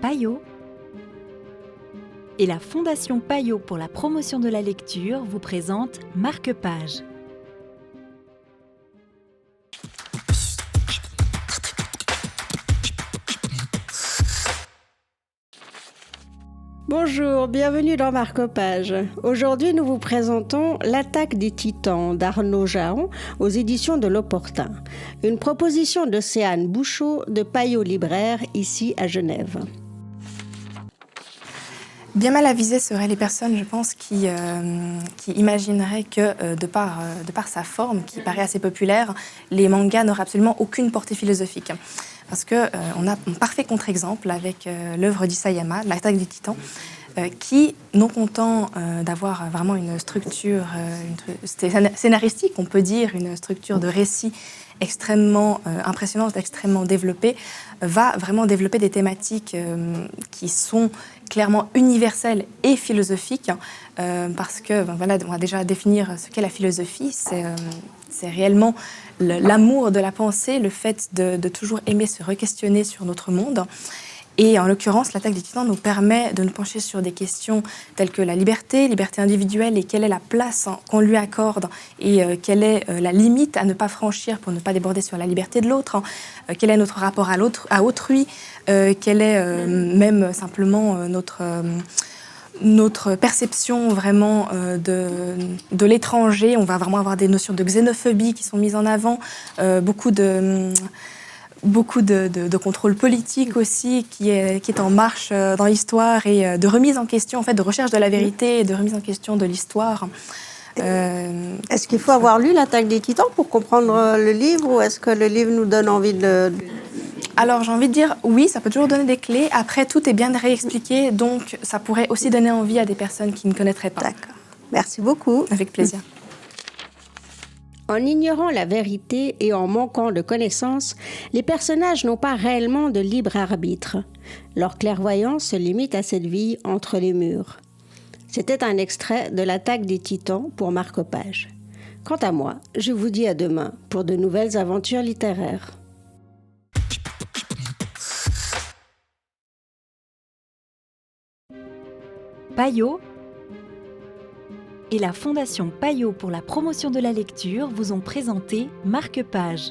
Payot et la Fondation Payot pour la promotion de la lecture vous présente Marque-Page. Bonjour, bienvenue dans Marque-Page. Aujourd'hui, nous vous présentons L'attaque des titans d'Arnaud Jaon aux éditions de L'Opportun. Une proposition de Céane Bouchot de Payot Libraire, ici à Genève. Bien mal avisées seraient les personnes, je pense, qui imagineraient que, de par sa forme, qui paraît assez populaire, les mangas n'auraient absolument aucune portée philosophique. Parce qu'on a un parfait contre-exemple avec l'œuvre d'Isayama, L'attaque des titans, qui, non content d'avoir vraiment une structure scénaristique, on peut dire, une structure de récit extrêmement impressionnante, extrêmement développée, va vraiment développer des thématiques qui sont clairement universelles et philosophiques, parce que, voilà, on va déjà définir ce qu'est la philosophie, c'est réellement l'amour de la pensée, le fait de toujours aimer se re-questionner sur notre monde. Et en l'occurrence, L'attaque des titans nous permet de nous pencher sur des questions telles que la liberté individuelle et quelle est la place qu'on lui accorde et quelle est la limite à ne pas franchir pour ne pas déborder sur la liberté de l'autre, quel est notre rapport à autrui, quelle est même simplement notre perception vraiment de l'étranger. On va vraiment avoir des notions de xénophobie qui sont mises en avant, beaucoup de contrôle politique aussi qui est en marche dans l'histoire et de remise en question, en fait, de recherche de la vérité et de remise en question de l'histoire. Est-ce qu'il faut avoir lu L'attaque des titans pour comprendre le livre ou est-ce que le livre nous donne envie de... Alors, j'ai envie de dire oui, ça peut toujours donner des clés. Après, tout est bien réexpliqué, donc ça pourrait aussi donner envie à des personnes qui ne connaîtraient pas. D'accord. Merci beaucoup. Avec plaisir. En ignorant la vérité et en manquant de connaissances, les personnages n'ont pas réellement de libre arbitre. Leur clairvoyance se limite à cette vie entre les murs. C'était un extrait de L'Attaque des titans pour Marque-Page. Quant à moi, je vous dis à demain pour de nouvelles aventures littéraires. Payot et la Fondation Payot pour la promotion de la lecture vous ont présenté Marque-Page.